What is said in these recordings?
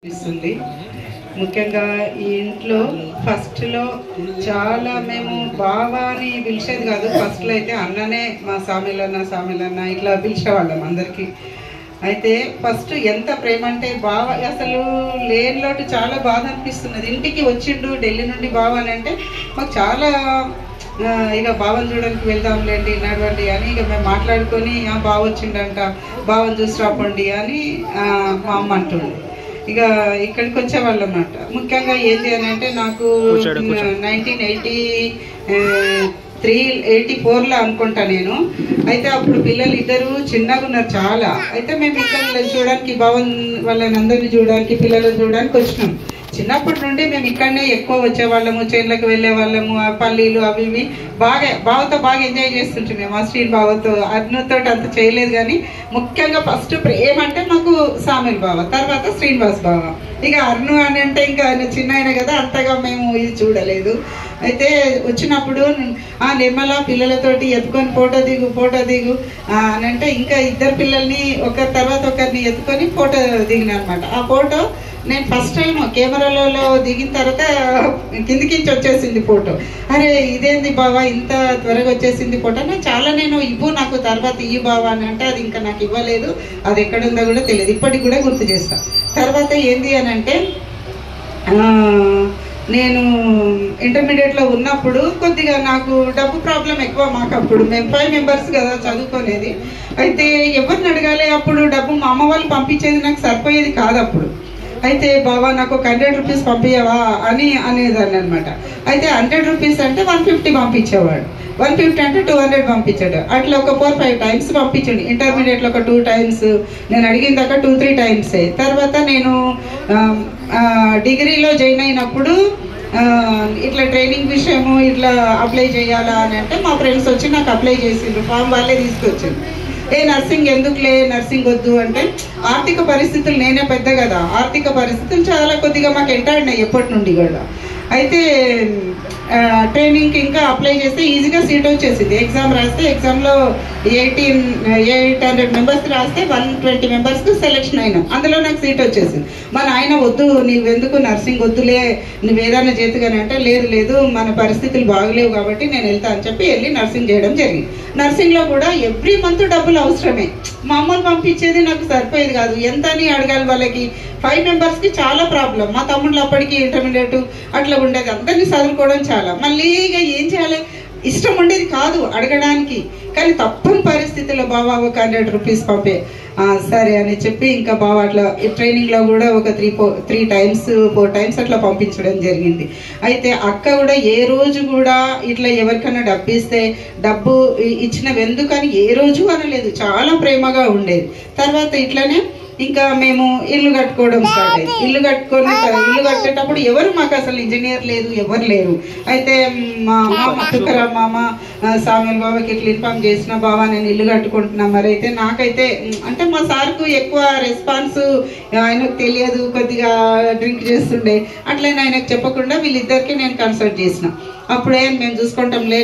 ఇస్తుంది. ముఖ్యంగా ఈ ఇంట్లో ఫస్ట్లో చాలా మేము బావా అని పిలిచేది కాదు. ఫస్ట్లో అయితే అన్ననే మా సామిలన్న ఇట్లా పిలిచేవాళ్ళం అందరికీ. అయితే ఫస్ట్ ఎంత ప్రేమ అంటే బావ అసలు లేని లోటు చాలా బాధ అనిపిస్తున్నది. ఇంటికి వచ్చిండు ఢిల్లీ నుండి బావ అని అంటే మాకు చాలా ఇక బావని చూడడానికి వెళ్దాంలేండి నడవండి అని ఇక మేము మాట్లాడుకొని బావ వచ్చిండంట బావని చూసి రాపండి అని మా అమ్మ అంటుండే. ఇక ఇక్కడికి వచ్చేవాళ్ళు అన్నమాట. ముఖ్యంగా ఏంటి అని అంటే నాకు 1984లో అనుకుంటా నేను. అయితే అప్పుడు పిల్లలు ఇద్దరు చిన్నగా ఉన్నారు చాలా. అయితే మేము ఇక్కడ చూడడానికి బావన్ వాళ్ళని అందరినీ చూడడానికి పిల్లలను చూడడానికి వచ్చినాం. చిన్నప్పటి నుండి మేము ఇక్కడనే ఎక్కువ వచ్చేవాళ్ళము, చేనులకు వెళ్ళే వాళ్ళము, ఆ పల్లీలు అవి ఇవి బావతో బాగా ఎంజాయ్ చేస్తుంటాం మేము. ఆ శ్రీన్ బావతో అర్ణుతో అంత చేయలేదు కానీ ముఖ్యంగా ఫస్ట్ ప్రేమ అంటే మాకు సామిల్ బావ, తర్వాత శ్రీనివాస్ బావ. ఇక అర్ణు అని అంటే ఇంకా ఆయన చిన్న ఆయన కదా అంతగా మేము ఇది చూడలేదు. అయితే వచ్చినప్పుడు నిర్మల పిల్లలతోటి ఎత్తుకొని ఫోటో దిగు అని అంటే ఇంకా ఇద్దరు పిల్లల్ని ఒకరి తర్వాత ఒకరిని ఎత్తుకొని ఫోటో దిగిన అనమాట. ఆ ఫోటో నేను ఫస్ట్ టైం కెమెరాలలో దిగిన తర్వాత కిందికి వచ్చేసింది ఫోటో. అరే ఇదేంది బావా ఇంత త్వరగా వచ్చేసింది ఫోటో, నేను ఇవ్వు నాకు తర్వాత ఇవ్వు బావా అని అంటే అది ఇంకా నాకు ఇవ్వలేదు, అది ఎక్కడుందో కూడా తెలియదు, ఇప్పటికి కూడా గుర్తు చేస్తా. తర్వాత ఏంది అని అంటే నేను ఇంటర్మీడియట్లో ఉన్నప్పుడు కొద్దిగా నాకు డబ్బు ప్రాబ్లం ఎక్కువ. మాకు అప్పుడు మేము 5 మెంబర్స్ కదా చదువుకోలేదు. అయితే ఎవరిని అడగాలి, అప్పుడు డబ్బు మా అమ్మ వాళ్ళు పంపించేది నాకు సరిపోయేది కాదు అప్పుడు. అయితే బావా నాకు ఒక 100 రూపీస్ పంపించవా అని అనేదాన్ని అనమాట. అయితే 100 రూపీస్ అంటే 150 పంపించేవాడు, 150 అంటే 200 పంపించాడు. అట్లా ఒక 4-5 టైమ్స్ పంపించండి. ఇంటర్మీడియట్లో ఒక 2 టైమ్స్, నేను అడిగిన దాకా 2-3 టైమ్సే. తర్వాత నేను డిగ్రీలో జాయిన్ అయినప్పుడు ఇట్లా ట్రైనింగ్ విషయము ఇట్లా అప్లై చేయాలా అని అంటే మా ఫ్రెండ్స్ వచ్చి నాకు అప్లై చేసిండ్రు, ఫామ్ వాళ్ళే తీసుకొచ్చింది. నర్సింగ్ ఎందుకులే, నర్సింగ్ వద్దు అంటే ఆర్థిక పరిస్థితులు నేనే పెద్ద కదా, ఆర్థిక పరిస్థితులు చాలా కొద్దిగా మాకు ఎంటాడినాయి ఎప్పటి నుండి కూడా. అయితే ట్రైనింగ్కి ఇంకా అప్లై చేస్తే ఈజీగా సీట్ వచ్చేసింది. ఎగ్జామ్ రాస్తే ఎగ్జామ్లో 800 మెంబర్స్ రాస్తే 120 మెంబర్స్కి సెలెక్షన్ అయినాం. అందులో నాకు సీట్ వచ్చేసింది. మా నాయన వద్దు నీవెందుకు నర్సింగ్ వద్దులే నువ్వు ఏదైనా చేతుగానే అంటే లేదు మన పరిస్థితులు బాగలేవు కాబట్టి నేను వెళ్తా అని చెప్పి వెళ్ళి నర్సింగ్ చేయడం జరిగింది. నర్సింగ్లో కూడా ఎవ్రీ మంత్ డబ్బులు అవసరమే. మా అమ్మని పంపించేది నాకు సరిపోయేది కాదు, ఎంత అని అడగాలి వాళ్ళకి. 5 మెంబర్స్కి చాలా ప్రాబ్లం. మా తమ్ముళ్ళు అప్పటికి ఇంటర్మీడియట్ అట్లా ఉండేది, అందరినీ చదువుకోవడం చాలా. మళ్ళీ ఇక ఏం చేయాలి, ఇష్టం ఉండేది కాదు అడగడానికి, కానీ తప్పని పరిస్థితుల్లో బావా ఒక 100 రూపీస్ పంపే సరే అని చెప్పి ఇంకా బావా అట్లా ట్రైనింగ్లో కూడా ఒక 4 టైమ్స్ అట్లా పంపించడం జరిగింది. అయితే అక్క కూడా ఏ రోజు కూడా ఇట్లా ఎవరికైనా డబ్బు ఇస్తే డబ్బు ఇచ్చినవి ఎందుకని ఏ రోజు అనలేదు, చాలా ప్రేమగా ఉండేది. తర్వాత ఇట్లానే ఇంకా మేము ఇల్లు కట్టుకోవడం స్టార్ట్ అయింది. ఇల్లు కట్టేటప్పుడు ఎవరు మాకు అసలు ఇంజనీర్ లేదు, ఎవరు లేరు. అయితే మా తుక్కరా మామ సామిల్ బాబాకి ఇట్లా ఇన్ఫార్మ్ చేసిన బావా నేను ఇల్లు కట్టుకుంటున్నా. మరి అయితే నాకైతే అంటే మా సార్కు ఎక్కువ రెస్పాన్స్ ఆయనకు తెలియదు, కొద్దిగా డ్రింక్ చేస్తుండే. అట్లనే ఆయనకు చెప్పకుండా వీళ్ళిద్దరికి నేను కన్సల్ట్ చేసిన. అప్పుడే మేము చూసుకుంటాంలే,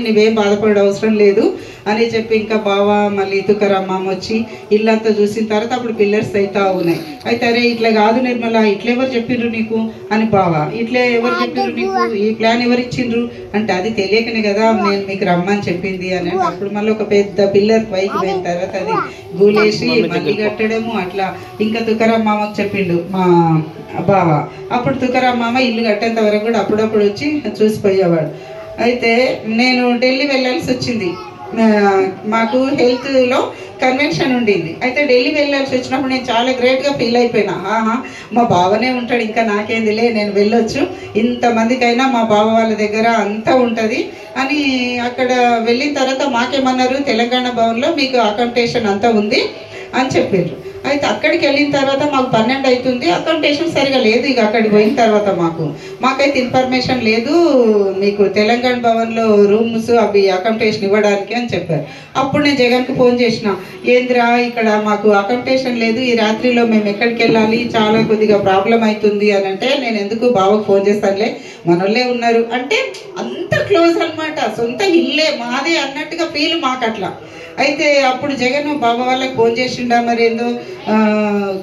నువ్వేం బాధపడే అవసరం లేదు అని చెప్పి ఇంకా బావా మళ్ళీ తుక్కరమ్మ వచ్చి ఇల్లంతా చూసిన తర్వాత అప్పుడు పిల్లర్స్ అయితే ఉన్నాయి. అయితే అరే ఇట్లా కాదు నిర్మల, ఇట్లా ఎవరు చెప్పిండ్రు నీకు అని బావా, ఇట్లా ఎవరు చెప్పిండ్రు నీకు, ఈ ప్లాన్ ఎవరు ఇచ్చిండ్రు అంటే అది తెలియకనే కదా నేను మీకు రమ్మని చెప్పింది అని అంటే అప్పుడు మళ్ళీ ఒక పెద్ద పిల్లర్ పైకి పోయిన తర్వాత అది గూలేసి మళ్ళీ కట్టడము అట్లా. ఇంకా తుక్కరమ్మ చెప్పిండు మా బావా. అప్పుడు తుక్కరమ్మ ఇల్లు కట్టేంత వరకు కూడా అప్పుడప్పుడు వచ్చి చూసిపోయేవాడు. అయితే నేను ఢిల్లీ వెళ్ళాల్సి వచ్చింది, మాకు హెల్త్లో కన్వెన్షన్ ఉండింది. అయితే ఢిల్లీ వెళ్ళాల్సి వచ్చినప్పుడు నేను చాలా గ్రేట్గా ఫీల్ అయిపోయినా, మా బావనే ఉంటాడు ఇంకా నాకేందిలే నేను వెళ్ళొచ్చు, ఇంతమందికైనా మా బావ వాళ్ళ దగ్గర అంతా ఉంటుంది అని. అక్కడ వెళ్ళిన తర్వాత మాకేమన్నారు, తెలంగాణ భవన్లో మీకు అకామిడేషన్ అంతా ఉంది అని చెప్పారు. అయితే అక్కడికి వెళ్ళిన తర్వాత మాకు 12 అవుతుంది, అకామిడేషన్ సరిగా లేదు. ఇక అక్కడికి పోయిన తర్వాత మాకైతే ఇన్ఫర్మేషన్ లేదు, మీకు తెలంగాణ భవన్లో రూమ్స్ అవి అకామిడేషన్ ఇవ్వడానికి అని చెప్పారు. అప్పుడు నేను జగన్కు ఫోన్ చేసిన, ఏంద్రా ఇక్కడ మాకు అకామిడేషన్ లేదు, ఈ రాత్రిలో మేము ఎక్కడికి వెళ్ళాలి, చాలా కొద్దిగా ప్రాబ్లం అవుతుంది అని అంటే నేను ఎందుకు బావకు ఫోన్ చేస్తానులే మనోళ్ళే ఉన్నారు అంటే అంత క్లోజ్ అనమాట, సొంత ఇల్లే మాదే అన్నట్టుగా ఫీల్ మాకు అట్లా. అయితే అప్పుడు జగన్ బాబా వాళ్ళకి ఫోన్ చేసిండా మరి ఏందో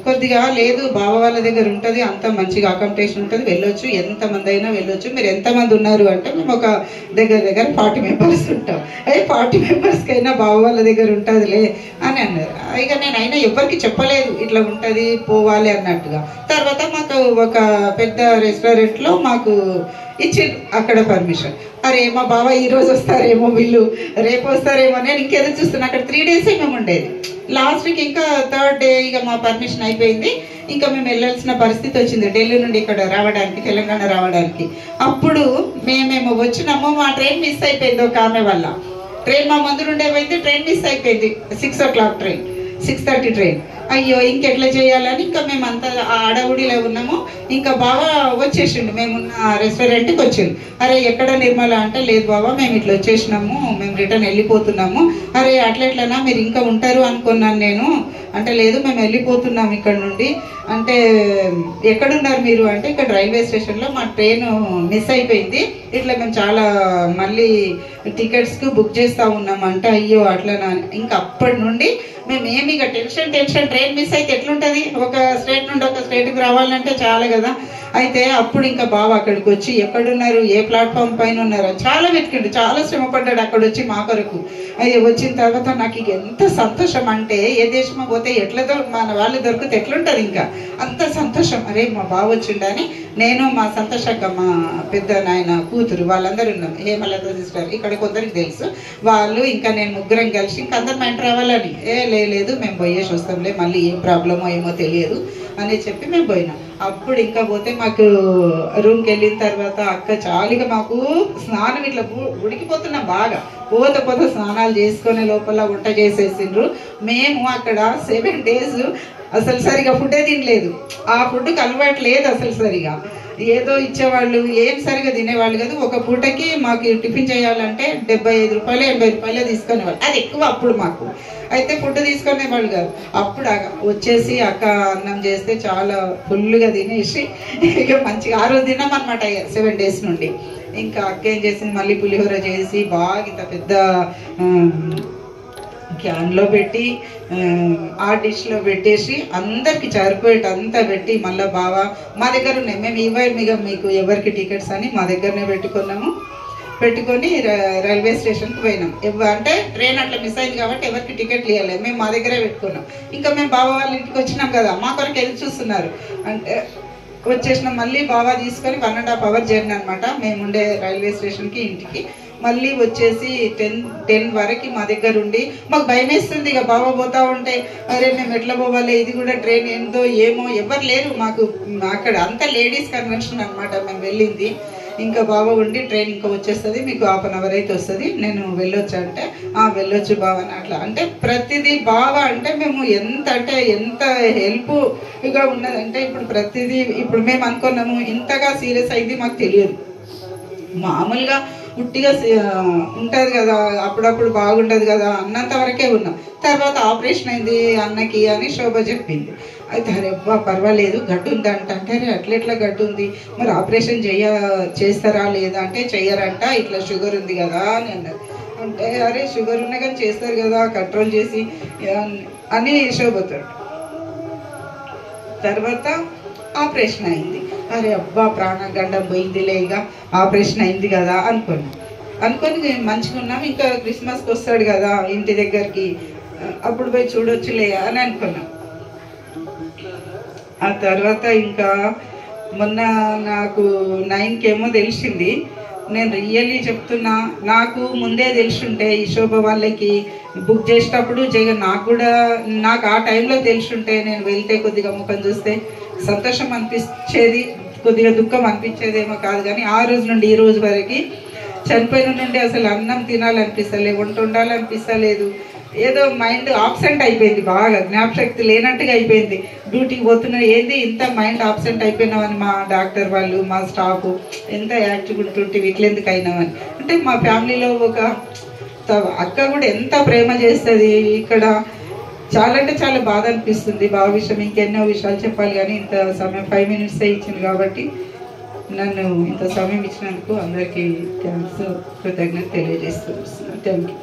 కొద్దిగా లేదు బావ వాళ్ళ దగ్గర ఉంటుంది, అంత మంచిగా అకామిడేషన్ ఉంటుంది, వెళ్ళొచ్చు, ఎంతమంది అయినా వెళ్ళొచ్చు, మీరు ఎంతమంది ఉన్నారు అంటే మేము ఒక దగ్గర 40 మెంబర్స్ ఉంటాం. 40 మెంబర్స్కైనా బావ వాళ్ళ దగ్గర ఉంటుందిలే అని అన్నారు. ఇక నేనైనా ఎవరికి చెప్పలేదు ఇట్లా ఉంటుంది పోవాలి అన్నట్టుగా. తర్వాత మాకు ఒక పెద్ద రెస్టారెంట్లో మాకు ఇచ్చిండు అక్కడ పర్మిషన్. అరే మా బావ ఈరోజు వస్తారేమో, వీళ్ళు రేపు వస్తారేమో అని ఇంకెదురు చూస్తున్నా. అక్కడ 3 days మేము ఉండేది. లాస్ట్కి ఇంకా 3rd day ఇక మా పర్మిషన్ అయిపోయింది. ఇంకా మేము వెళ్ళాల్సిన పరిస్థితి వచ్చింది ఢిల్లీ నుండి ఇక్కడ రావడానికి, తెలంగాణ రావడానికి. అప్పుడు మేమేమో వచ్చినాము, మా ట్రైన్ మిస్ అయిపోయింది ఒక ఆమె వల్ల. ట్రైన్ మా ముందు నుండే పోయింది, ట్రైన్ మిస్ అయిపోయింది. 6 o'clock ట్రైన్, 6:30 ట్రైన్. అయ్యో ఇంకెట్లా చేయాలని ఇంకా మేమంతా ఆ అడవుడిలో ఉన్నాము. ఇంకా బావ వచ్చేసిండు, మేమున్న రెస్టారెంట్కి వచ్చిండు. అరే ఎక్కడ నిర్మల అంటే, లేదు బావ మేము ఇట్లా వచ్చేసినాము, మేము రిటర్న్ వెళ్ళిపోతున్నాము. అరే అట్లెట్లనా, మీరు ఇంకా ఉంటారు అనుకున్నాను నేను అంటే, లేదు మేము వెళ్ళిపోతున్నాము ఇక్కడ నుండి అంటే, ఎక్కడున్నారు మీరు అంటే, ఇక్కడ రైల్వే స్టేషన్లో మా ట్రైన్ మిస్ అయిపోయింది, ఇట్లా మేము చాలా మళ్ళీ టికెట్స్కి బుక్ చేస్తూ ఉన్నాము అంటే, అయ్యో అట్లనా. ఇంకా అప్పటి నుండి మేమేమి ఇక టెన్షన్ ట్రైన్ మిస్ అయితే ఎట్లుంటుంది, ఒక స్టేట్ నుండి ఒక స్టేట్కి రావాలంటే చాలా కదా. అయితే అప్పుడు ఇంకా బావ అక్కడికి వచ్చి ఎక్కడున్నారు, ఏ ప్లాట్ఫామ్ పైన ఉన్నారు చాలా వెతికిండు, చాలా శ్రమపడ్డాడు అక్కడ వచ్చి మా కొరకు. అది వచ్చిన తర్వాత నాకు ఇక ఎంత సంతోషం అంటే, ఏ దేశమో పోతే ఎట్లా మన వాళ్ళు దొరికితే ఎట్లుంటుంది ఇంకా అంత సంతోషం. అరే మా బావ వచ్చిండని నేను, మా సంతోషక్క, మా పెద్ద నాయన కూతురు, వాళ్ళందరూ ఉన్నాం, హేమలత సిస్టర్, ఇక్కడ కొందరికి తెలుసు వాళ్ళు, ఇంకా నేను ముగ్గురం కలిసి ఇంకా అందరు మా ఇంటి రావాలని. లేదు మేము పోయేసి వస్తాంలే, మళ్ళీ ఏం ప్రాబ్లమో ఏమో తెలియదు అని చెప్పి మేము పోయినాం. అప్పుడు ఇంకా పోతే మాకు రూమ్కి వెళ్ళిన తర్వాత అక్క చాలుగా మాకు స్నానం ఇట్లా ఉడికిపోతున్నాం బాగా, పోత స్నానాలు చేసుకొని లోపల వంట చేసేసిండ్రు. మేము అక్కడ 7 days అసలు సరిగా ఫుడ్డే తినలేదు, ఆ ఫుడ్కి అలవాటు లేదు అసలు సరిగా. ఏదో ఇచ్చేవాళ్ళు, ఏం సరిగా తినేవాళ్ళు కాదు. ఒక పూటకి మాకు టిఫిన్ చేయాలంటే 75 రూపాయలు 80 రూపాయలు తీసుకునేవాళ్ళు, అది ఎక్కువ అప్పుడు మాకు. అయితే ఫుడ్ తీసుకునేవాళ్ళు కాదు. అప్పుడు వచ్చేసి అక్క అన్నం చేస్తే చాలా ఫుల్గా తినేసి ఇక మంచిగా ఆ రోజు తిన్నామన్నమాట 7 days నుండి. ఇంకా అక్క ఏం చేసింది, మళ్ళీ పులిహోర చేసి బాగా ఇంత పెద్ద క్యాన్లో పెట్టి ఆ డిష్లో పెట్టేసి అందరికి సరిపోయేట అంతా పెట్టి, మళ్ళీ బాగా మా దగ్గర ఉన్నాయి, మేము ఇవ్వాలి మీకు ఎవరికి టికెట్స్ అని మా దగ్గరనే పెట్టుకొని రైల్వే స్టేషన్కి పోయినాం. అంటే ట్రైన్ అట్లా మిస్ అయింది కాబట్టి ఎవరికి టికెట్లు ఇవ్వలేదు, మేము మా దగ్గరే పెట్టుకున్నాం. ఇంకా మేము బాబా వాళ్ళ ఇంటికి వచ్చినాం కదా, మా కొరకు ఎదురు చూస్తున్నారు అంటే వచ్చేసినాం. మళ్ళీ బాబా తీసుకొని 1.5 hour జర్నీ అనమాట మేముండే రైల్వే స్టేషన్కి ఇంటికి. మళ్ళీ వచ్చేసి 10 వరకు మా దగ్గర ఉండి మాకు భయం వేస్తుంది ఇక బాబా పోతా ఉంటే, అరే మేము ఎట్లా పోవాలి, ఇది కూడా ట్రైన్ ఏందో ఏమో, ఎవరు లేరు మాకు అక్కడ, అంతా లేడీస్ కన్వెన్షన్ అనమాట మేము వెళ్ళింది. ఇంకా బాబా ఉండి ట్రైన్ ఇంకా వచ్చేస్తుంది, మీకు 1/2 hour అయితే వస్తుంది, నేను వెళ్ళొచ్చు అంటే వెళ్ళొచ్చు బాబా అని అట్లా. అంటే ప్రతిదీ బాబా అంటే మేము ఎంత హెల్ప్గా ఉన్నదంటే, ఇప్పుడు ప్రతిదీ ఇప్పుడు మేము అనుకున్నాము ఇంతగా సీరియస్ అయింది మాకు తెలియదు. మామూలుగా ఉట్టిగా ఉంటుంది కదా, అప్పుడప్పుడు బాగుంటుంది కదా అన్నంత వరకే ఉన్నాం. తర్వాత ఆపరేషన్ అయింది అన్నకి అని శోభ చెప్పింది. అయితే అరే అబ్బా పర్వాలేదు, గడ్డు ఉందంట అంటే, అరే అట్లెట్లా గడ్డు ఉంది, మరి ఆపరేషన్ చేస్తారా లేదా అంటే చెయ్యరంట, ఇట్లా షుగర్ ఉంది కదా అని అన్నారు. అంటే అరే షుగర్ ఉన్నా కానీ చేస్తారు కదా కంట్రోల్ చేసి అని శోభతాడు. తర్వాత ఆపరేషన్ అయింది. అరే అబ్బా ప్రాణగండం పోయిందిలే, ఇక ఆపరేషన్ అయింది కదా అనుకొని మంచిగా ఉన్నాం. ఇంకా క్రిస్మస్కి వస్తాడు కదా ఇంటి దగ్గరికి, అప్పుడు పోయి చూడొచ్చులే అని అనుకున్నాం. ఆ తర్వాత ఇంకా మొన్న నాకు 9కి ఏమో తెలిసింది. నేను రియల్లీ చెప్తున్నా, నాకు ముందే తెలుసుంటే ఈ శోభ వాళ్ళకి బుక్ చేసేటప్పుడు నాకు ఆ టైంలో తెలుసుంటే నేను వెళ్తే కొద్దిగా ముఖం చూస్తే సంతోషం అనిపించేది, కొద్దిగా దుఃఖం అనిపించేదేమో కాదు. కానీ ఆ రోజు నుండి ఈ రోజు వరకు చనిపోయిన నుండి అసలు అన్నం తినాలనిపిస్తలేదు, వంట ఉండాలనిపిస్తలేదు, ఏదో మైండ్ ఆబ్సెంట్ అయిపోయింది, బాగా జ్ఞాపశక్తి లేనట్టుగా అయిపోయింది. డ్యూటీకి పోతున్నా ఏంది ఇంత మైండ్ ఆబ్సెంట్ అయిపోయినామని మా డాక్టర్ వాళ్ళు మా స్టాఫ్ ఎంత యాక్టివ్ ఉంటుంటే ఇట్లెందుకు అయినామని. అంటే మా ఫ్యామిలీలో ఒక అక్క కూడా ఎంత ప్రేమ చేస్తుంది ఇక్కడ, చాలా అంటే చాలా బాధ అనిపిస్తుంది. బాగా విషయం ఇంకెన్నో విషయాలు చెప్పాలి కానీ ఇంత సమయం 5 minutes ఇచ్చింది కాబట్టి నన్ను ఇంత సమయం ఇచ్చినందుకు అందరికీ థ్యాంక్స్, కృతజ్ఞత తెలియజేస్తున్నాను. Thank you.